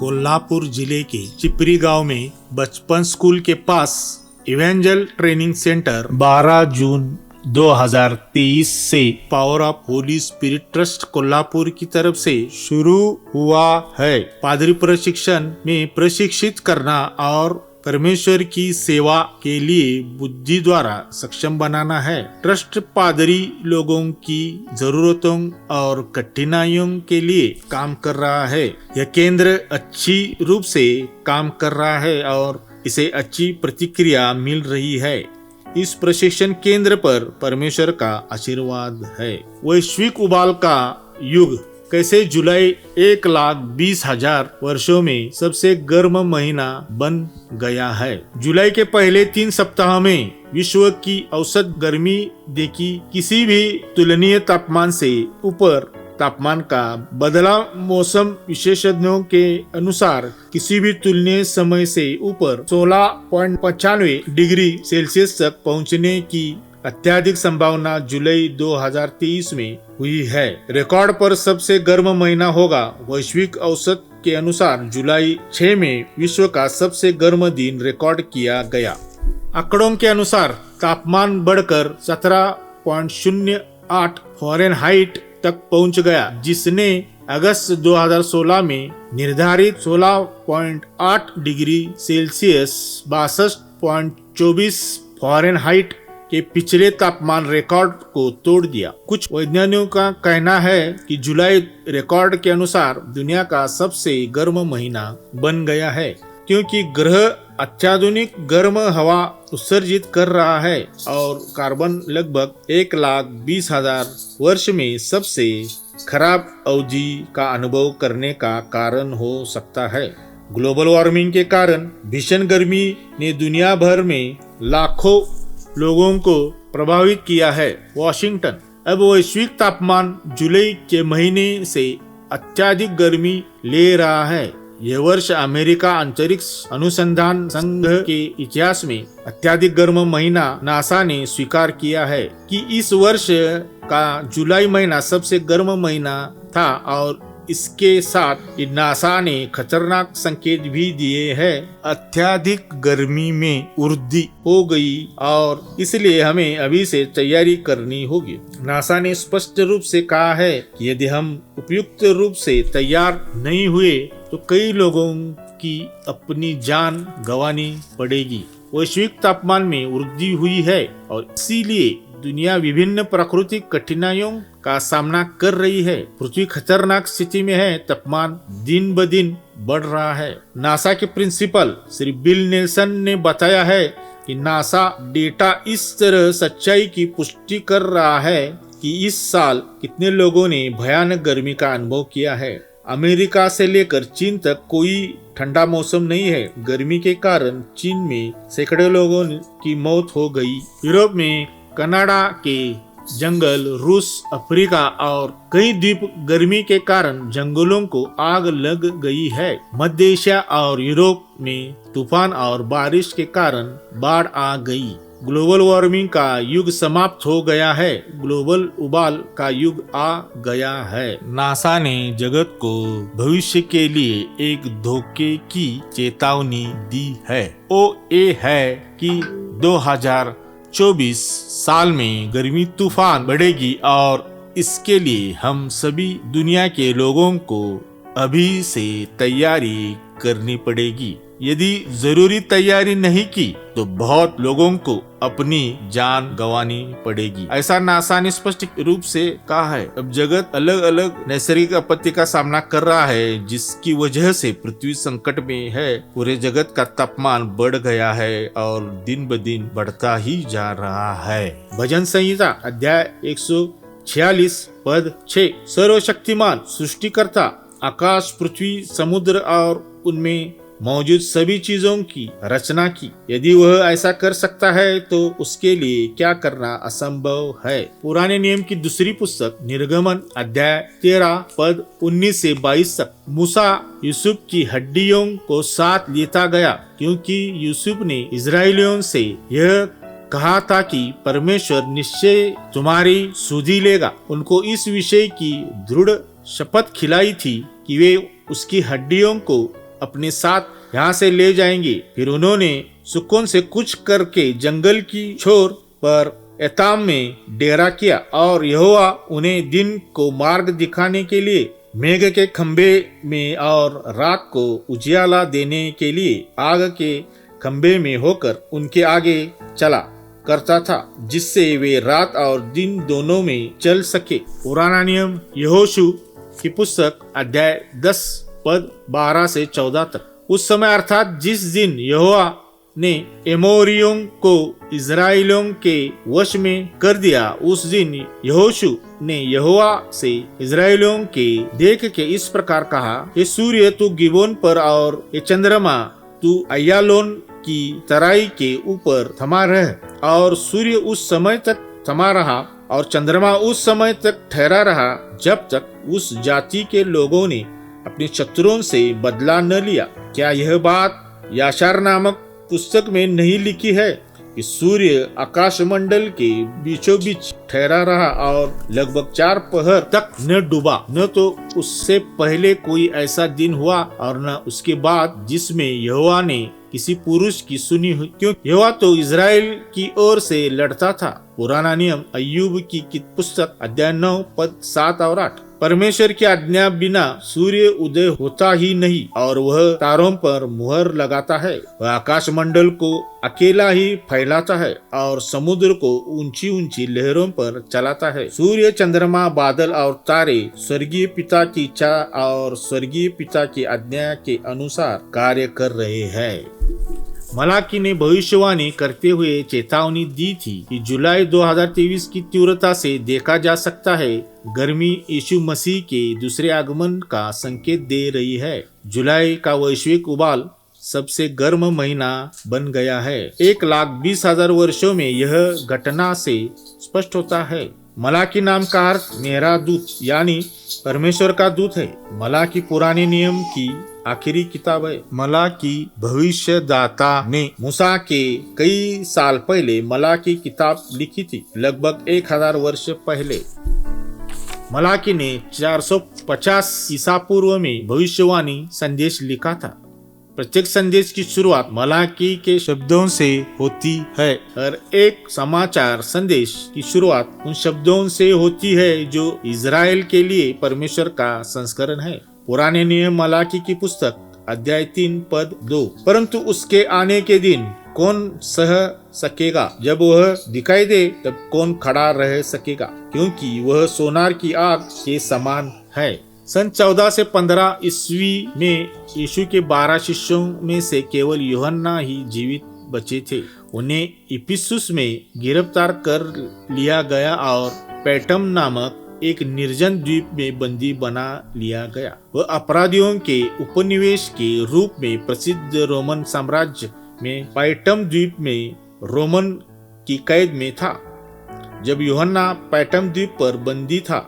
कोल्हापुर जिले के चिपरी गांव में बचपन स्कूल के पास इवेंजल ट्रेनिंग सेंटर 12 जून 2023 से power of Holi spirit trust Kolhapur की तरफ से शुरू हुआ है। पादरी प्रशिक्षण में प्रशिक्षित करना और परमेश्वर की सेवा के लिए बुद्धि द्वारा सक्षम बनाना है। ट्रस्ट पादरी लोगों की जरूरतों और कठिनाइयों के लिए काम कर रहा है। यह केंद्र अच्छी रूप से काम कर रहा है और इसे अच्छी प्रतिक्रिया मिल रही है। इस प्रशिक्षण केंद्र पर परमेश्वर का आशीर्वाद है। वैश्विक उबाल का युग कैसे जुलाई 1,20,000 वर्षों में सबसे गर्म महीना बन गया है। जुलाई के पहले 3 सप्ताह में विश्व की औसत गर्मी देखी किसी भी तुलनीय तापमान से ऊपर तापमान का बदला मौसम विशेषज्ञों के अनुसार किसी भी तुलनीय समय से ऊपर 16.95 डिग्री सेल्सियस तक पहुंचने की अत्यधिक संभावना जुलाई 2023 में हुई है। रिकॉर्ड पर सबसे गर्म महीना होगा। वैश्विक औसत के अनुसार जुलाई 6 में विश्व का सबसे गर्म दिन रिकॉर्ड किया गया। आंकड़ों के अनुसार तापमान बढ़कर 17.08 फ़ारेनहाइट तक पहुंच गया, जिसने अगस्त 2016 में निर्धारित 16.8 डिग्री सेल्सियस 62.24 फ़ारेनहाइट के पिछले तापमान रिकॉर्ड को तोड़ दिया। कुछ वैज्ञानिकों का कहना है कि जुलाई रिकॉर्ड के अनुसार दुनिया का सबसे गर्म महीना बन गया है, क्योंकि ग्रह अत्याधुनिक गर्म हवा उत्सर्जित कर रहा है और कार्बन लगभग 1,20,000 वर्ष में सबसे खराब अवधि का अनुभव करने का कारण हो सकता है। ग्लोबल वार्मिंग के कारण भीषण गर्मी ने दुनिया भर में लाखों लोगों को प्रभावित किया है। वॉशिंगटन अब वैश्विक तापमान जुलाई के महीने से अत्यधिक गर्मी ले रहा है। यह वर्ष अमेरिका अंतरिक्ष अनुसंधान संघ के इतिहास में अत्यधिक गर्म महीना नासा ने स्वीकार किया है कि इस वर्ष का जुलाई महीना सबसे गर्म महीना था और इसके साथ नासा ने खतरनाक संकेत भी दिए हैं। अत्यधिक गर्मी में वृद्धि हो गई और इसलिए हमें अभी से तैयारी करनी होगी। नासा ने स्पष्ट रूप से कहा है कि यदि हम उपयुक्त रूप से तैयार नहीं हुए तो कई लोगों की अपनी जान गंवानी पड़ेगी। वैश्विक तापमान में वृद्धि हुई है और इसीलिए दुनिया विभिन्न प्राकृतिक कठिनाइयों का सामना कर रही है। पृथ्वी खतरनाक स्थिति में है। तापमान दिन ब दिन बढ़ रहा है। नासा के प्रिंसिपल श्री बिल नेल्सन ने बताया है कि नासा डेटा इस तरह सच्चाई की पुष्टि कर रहा है कि इस साल कितने लोगों ने भयानक गर्मी का अनुभव किया है। अमेरिका से लेकर चीन तक कोई ठंडा मौसम नहीं है। गर्मी के कारण चीन में सैकड़ों लोगों की मौत हो गई। यूरोप में कनाडा के जंगल, रूस, अफ्रीका और कई द्वीप गर्मी के कारण जंगलों को आग लग गई है। मध्य एशिया और यूरोप में तूफान और बारिश के कारण बाढ़ आ गई। ग्लोबल वार्मिंग का युग समाप्त हो गया है। ग्लोबल उबाल का युग आ गया है। नासा ने जगत को भविष्य के लिए एक धोखे की चेतावनी दी है। वो ये है कि 2024 साल में गर्मी तूफान बढ़ेगी और इसके लिए हम सभी दुनिया के लोगों को अभी से तैयारी करनी पड़ेगी। यदि जरूरी तैयारी नहीं की तो बहुत लोगों को अपनी जान गंवानी पड़ेगी। ऐसा नासा ने स्पष्ट रूप से कहा है। अब जगत अलग अलग नैसर्गिक आपत्ति का सामना कर रहा है, जिसकी वजह से पृथ्वी संकट में है। पूरे जगत का तापमान बढ़ गया है और दिन ब दिन बढ़ता ही जा रहा है। भजन संहिता अध्याय 146 पद 6। सर्वशक्तिमान सृष्टिकर्ता आकाश, पृथ्वी, समुद्र और उनमें मौजूद सभी चीजों की रचना की। यदि वह ऐसा कर सकता है तो उसके लिए क्या करना असंभव है। पुराने नियम की दूसरी पुस्तक निर्गमन अध्याय 13 पद 19 से 22 तक। मूसा यूसुफ की हड्डियों को साथ लेता गया, क्योंकि यूसुफ ने इजरायलियों से यह कहा था कि परमेश्वर निश्चय तुम्हारी सुधि लेगा। उनको इस विषय की दृढ़ शपथ खिलाई थी कि वे उसकी हड्डियों को अपने साथ यहाँ से ले जाएंगे। फिर उन्होंने सुकोन से कुछ करके जंगल की छोर पर एताम में डेरा किया और यहोवा उन्हें दिन को मार्ग दिखाने के लिए मेघ के खंबे में और रात को उजियाला देने के लिए आग के खंबे में होकर उनके आगे चला करता था, जिससे वे रात और दिन दोनों में चल सके। पुराना नियम यहोशू की पुस्तक अध्याय 10 पद 12 से 14 तक। उस समय अर्थात जिस दिन यहोवा ने एमोरियों को इजराइलियों के वश में कर दिया, उस दिन यहोशू ने यहोवा से इजराइलियों के देख के इस प्रकार कहा, ये सूर्य तू गिबोन पर और ये चंद्रमा तू अय्यालोन की तराई के ऊपर थमा रह। और सूर्य उस समय तक थमा रहा और चंद्रमा उस समय तक ठहरा रहा जब तक उस जाति के लोगों ने अपने शत्रुओं से बदला न लिया। क्या यह बात याशार नामक पुस्तक में नहीं लिखी है कि सूर्य आकाश मंडल के बीचों बीच ठहरा रहा और लगभग 4 पहर तक न डूबा, न तो उससे पहले कोई ऐसा दिन हुआ और न उसके बाद जिसमें यहोवा ने किसी पुरुष की सुनी हुई, क्योंकि यहोवा तो इजराइल की ओर से लड़ता था। पुराना नियम अय्यूब की पुस्तक अध्याय 9 पद 7 और 8। परमेश्वर की आज्ञा बिना सूर्य उदय होता ही नहीं और वह तारों पर मुहर लगाता है। वह आकाश मंडल को अकेला ही फैलाता है और समुद्र को ऊंची ऊंची लहरों पर चलाता है। सूर्य, चंद्रमा, बादल और तारे स्वर्गीय पिता की इच्छा और स्वर्गीय पिता की आज्ञा के अनुसार कार्य कर रहे हैं। मलाकी ने भविष्यवाणी करते हुए चेतावनी दी थी कि जुलाई 2023 की तीव्रता से देखा जा सकता है गर्मी यीशु मसीह के दूसरे आगमन का संकेत दे रही है। जुलाई का वैश्विक उबाल सबसे गर्म महीना बन गया है। 1,20,000 वर्षों में यह घटना से स्पष्ट होता है। मलाकी नाम का अर्थ मेरा दूत यानी परमेश्वर का दूत है। मलाकी पुराने नियम की आखिरी किताब है। मलाकी भविष्यदाता ने मूसा के कई साल पहले मलाकी किताब लिखी थी, लगभग 1000 वर्ष पहले। मलाकी ने 450 ईसा पूर्व में भविष्यवाणी संदेश लिखा था। प्रत्येक संदेश की शुरुआत मलाकी के शब्दों से होती है और एक समाचार संदेश की शुरुआत उन शब्दों से होती है जो इजराइल के लिए परमेश्वर का संस्करण है। पुराने नियम मलाकी की पुस्तक अध्याय 3 पद 2। परंतु उसके आने के दिन कौन सह सकेगा? जब वह दिखाई दे तब कौन खड़ा रह सकेगा? क्योंकि वह सोनार की आग के समान है। सन 14 से 15 ईस्वी में यीशु के 12 शिष्यों में से केवल यूहन्ना ही जीवित बचे थे। उन्हें इफिसुस में गिरफ्तार कर लिया गया और पैटम नामक एक निर्जन द्वीप में बंदी बना लिया गया। वह अपराधियों के उपनिवेश के रूप में प्रसिद्ध रोमन साम्राज्य में पैटम द्वीप में रोमन की कैद में था। जब यूहन्ना पैटम द्वीप पर बंदी था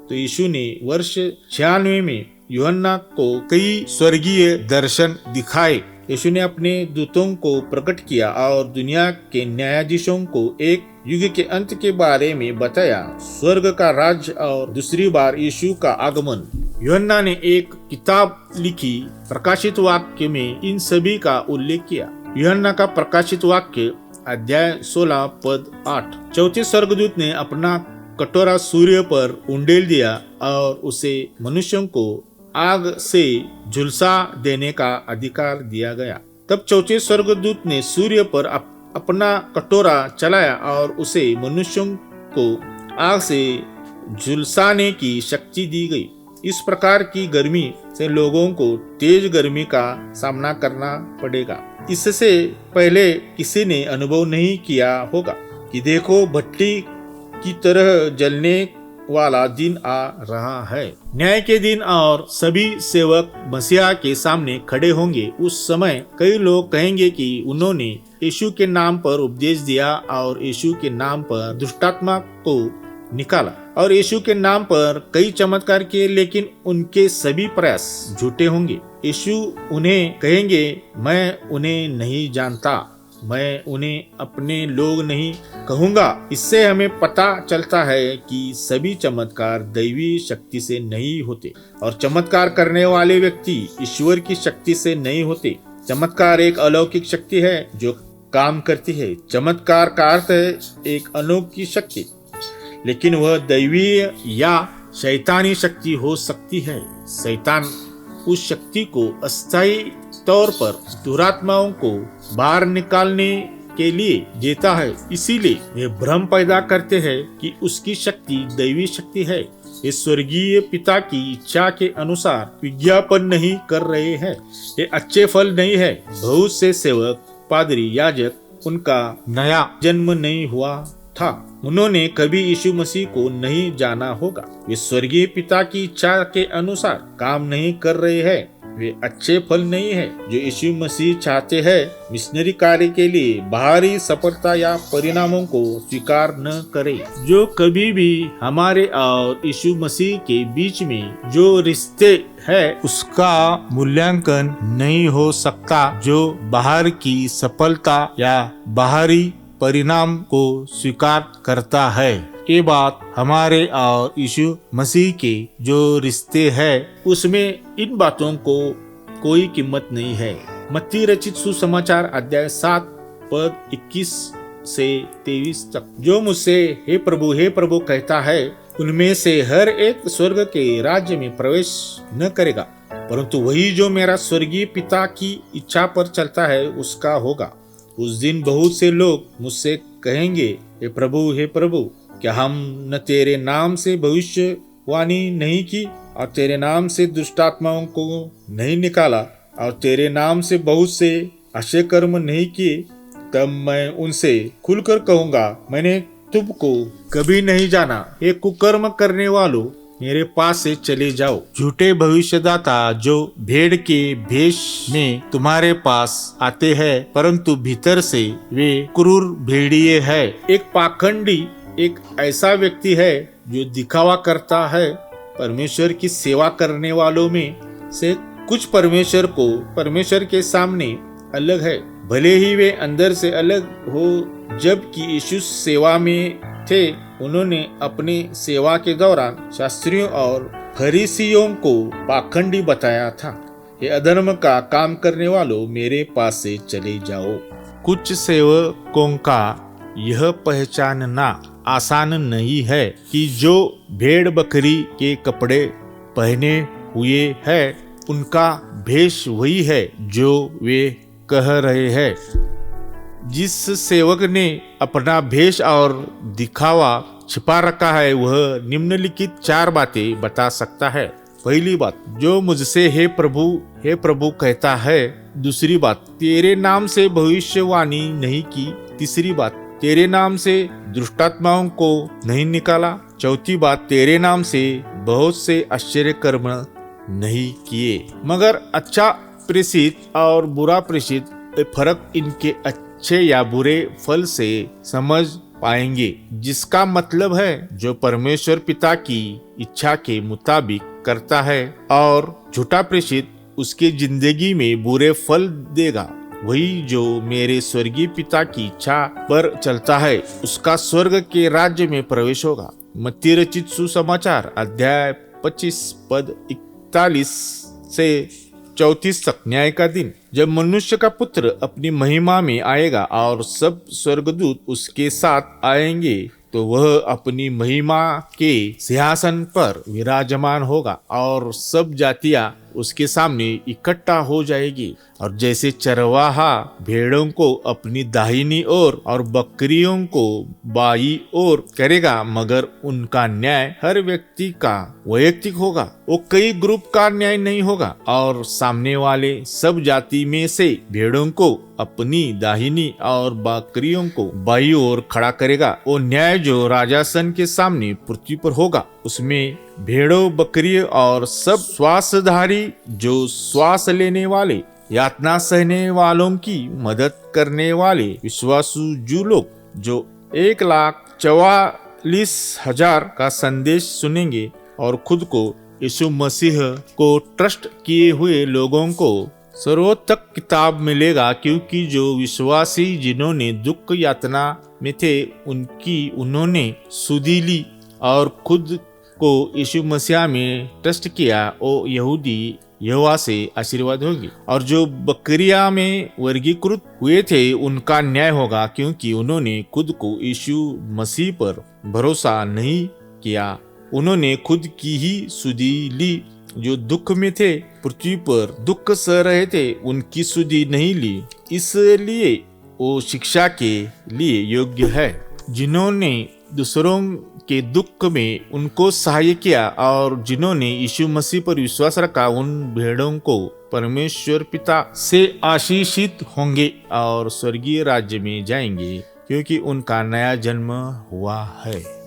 तो यीशु ने वर्ष 96 में यूहन्ना को कई स्वर्गीय दर्शन दिखाए। यीशु ने अपने दूतों को प्रकट किया और दुनिया के न्यायाधीशों को एक युग के अंत के बारे में बताया, स्वर्ग का राज्य और दूसरी बार यीशु का आगमन। यूहन्ना ने एक किताब लिखी, प्रकाशित वाक्य में इन सभी का उल्लेख किया। यूहन्ना का प्रकाशित वाक्य अध्याय 16 पद 8। चौथे स्वर्गदूत ने अपना कटोरा सूर्य पर उंडेल दिया और उसे मनुष्यों को आग से झुलसा देने का अधिकार दिया गया। तब चौथे स्वर्गदूत ने सूर्य पर अपना कटोरा चलाया और उसे मनुष्यों को आग से झुलसाने की शक्ति दी गई। इस प्रकार की गर्मी से लोगों को तेज गर्मी का सामना करना पड़ेगा। इससे पहले किसी ने अनुभव नहीं किया होगा कि देखो भट्टी की तरह जलने वाला दिन आ रहा है। न्याय के दिन और सभी सेवक मसीहा के सामने खड़े होंगे। उस समय कई लोग कहेंगे कि उन्होंने यीशु के नाम पर उपदेश दिया और यीशु के नाम पर दुष्टात्मा को निकाला और यीशु के नाम पर कई चमत्कार किए, लेकिन उनके सभी प्रयास झूठे होंगे। यीशु उन्हें कहेंगे, मैं उन्हें नहीं जानता। मैं उन्हें अपने लोग नहीं कहूँगा। इससे हमें पता चलता है कि सभी चमत्कार दैवी शक्ति से नहीं होते और चमत्कार करने वाले व्यक्ति ईश्वर की शक्ति से नहीं होते। चमत्कार एक अलौकिक शक्ति है जो काम करती है। चमत्कार का अर्थ है एक अनोखी शक्ति, लेकिन वह दैवीय या शैतानी शक्ति हो सकती है। शैतान उस शक्ति को अस्थायी तौर पर दुरात्माओं को बाहर निकालने के लिए देता है, इसीलिए वे भ्रम पैदा करते हैं कि उसकी शक्ति दैवी शक्ति है। ये स्वर्गीय पिता की इच्छा के अनुसार विज्ञापन नहीं कर रहे हैं। ये अच्छे फल नहीं है। बहुत से सेवक, पादरी, याजक, उनका नया जन्म नहीं हुआ था। उन्होंने कभी यीशु मसीह को नहीं जाना होगा। वे स्वर्गीय पिता की इच्छा के अनुसार काम नहीं कर रहे हैं। वे अच्छे फल नहीं है जो यीशु मसीह चाहते हैं। मिशनरी कार्य के लिए बाहरी सफलता या परिणामों को स्वीकार न करें। जो कभी भी हमारे और यीशु मसीह के बीच में जो रिश्ते है उसका मूल्यांकन नहीं हो सकता। जो बाहर की सफलता या बाहरी परिणाम को स्वीकार करता है। ये बात हमारे और यीशु मसीह के जो रिश्ते हैं उसमें इन बातों को कोई कीमत नहीं है। मत्ती रचित सुसमाचार अध्याय 7 पद 21 से 23 तक। जो मुझसे हे प्रभु कहता है, उनमें से हर एक स्वर्ग के राज्य में प्रवेश न करेगा, परंतु वही जो मेरा स्वर्गीय पिता की इच्छा पर चलता है उसका होगा। उस दिन बहुत से लोग मुझसे कहेंगे, हे प्रभु, क्या हम न तेरे नाम से भविष्यवाणी नहीं की और तेरे नाम से दुष्टात्माओं को नहीं निकाला और तेरे नाम से बहुत से अच्छे कर्म नहीं किए? तब मैं उनसे खुलकर कहूँगा, मैंने तुमको कभी नहीं जाना। ये कुकर्म करने वालों, मेरे पास से चले जाओ। झूठे भविष्यदाता जो भेड़ के भेष में तुम्हारे पास आते हैं, परंतु भीतर से वे क्रूर भेड़िए है। एक पाखंडी एक ऐसा व्यक्ति है जो दिखावा करता है। परमेश्वर की सेवा करने वालों में से कुछ परमेश्वर के सामने अलग है, भले ही वे अंदर से अलग हो। जबकि यीशु सेवा में थे, उन्होंने अपनी सेवा के दौरान शास्त्रियों और फरीसियों को पाखंडी बताया था। ये अधर्म का काम करने वालों, मेरे पास से चले जाओ। कुछ सेवकों का यह पहचानना आसान नहीं है कि जो भेड़ बकरी के कपड़े पहने हुए है उनका भेष वही है जो वे कह रहे हैं। जिस सेवक ने अपना भेष और दिखावा छिपा रखा है वह निम्नलिखित 4 बातें बता सकता है। पहली बात, जो मुझसे हे प्रभु कहता है। दूसरी बात, तेरे नाम से भविष्यवाणी नहीं की। तीसरी बात, तेरे नाम से दुष्टात्माओं को नहीं निकाला। चौथी बात, तेरे नाम से बहुत से आश्चर्य कर्म नहीं किए। मगर अच्छा प्रेषित और बुरा प्रेषित फर्क इनके अच्छे या बुरे फल से समझ पाएंगे, जिसका मतलब है जो परमेश्वर पिता की इच्छा के मुताबिक करता है और झूठा प्रेषित उसकी जिंदगी में बुरे फल देगा। वही जो मेरे स्वर्गीय पिता की इच्छा पर चलता है उसका स्वर्ग के राज्य में प्रवेश होगा। मत्ती रचित सुसमाचार अध्याय 25 पद 41 से 34 तक। न्याय का दिन, जब मनुष्य का पुत्र अपनी महिमा में आएगा और सब स्वर्गदूत उसके साथ आएंगे, तो वह अपनी महिमा के सिंहासन पर विराजमान होगा और सब जातियां उसके सामने इकट्ठा हो जाएगी। और जैसे चरवाहा भेड़ों को अपनी दाहिनी ओर और बकरियों को बाई ओर करेगा, मगर उनका न्याय हर व्यक्ति का वैयक्तिक होगा। वो कई ग्रुप का न्याय नहीं होगा। और सामने वाले सब जाति में से भेड़ों को अपनी दाहिनी और बकरियों को बाई ओर खड़ा करेगा। वो न्याय जो राजासन के सामने पृथ्वी पर होगा, उसमें भेड़ों, बकरियों और सब श्वासधारी जो श्वास लेने वाले, यातना सहने वालों की मदद करने वाले विश्वासु जो लोग जो 1,44,000 का संदेश सुनेंगे और खुद को यीशु मसीह को ट्रस्ट किए हुए लोगों को सर्वोत्तक किताब मिलेगा, क्योंकि जो विश्वासी जिन्होंने दुख यातना में थे उन्होंने सुधि ली और खुद को यीशु मसीह में ट्रस्ट किया, ओ यहूदी यहोवा से आशीर्वाद होगी। और जो बकरिया में वर्गीकृत हुए थे उनका न्याय होगा, क्योंकि उन्होंने खुद को यीशु मसीह पर भरोसा नहीं किया। उन्होंने खुद की ही सुधि ली। जो दुख में थे, पृथ्वी पर दुख सह रहे थे, उनकी सुधि नहीं ली, इसलिए वो शिक्षा के लिए योग्य है। जिन्होंने दूसरों के दुख में उनको सहाय किया और जिन्होंने यीशु मसीह पर विश्वास रखा, उन भेड़ों को परमेश्वर पिता से आशीषित होंगे और स्वर्गीय राज्य में जाएंगे, क्योंकि उनका नया जन्म हुआ है।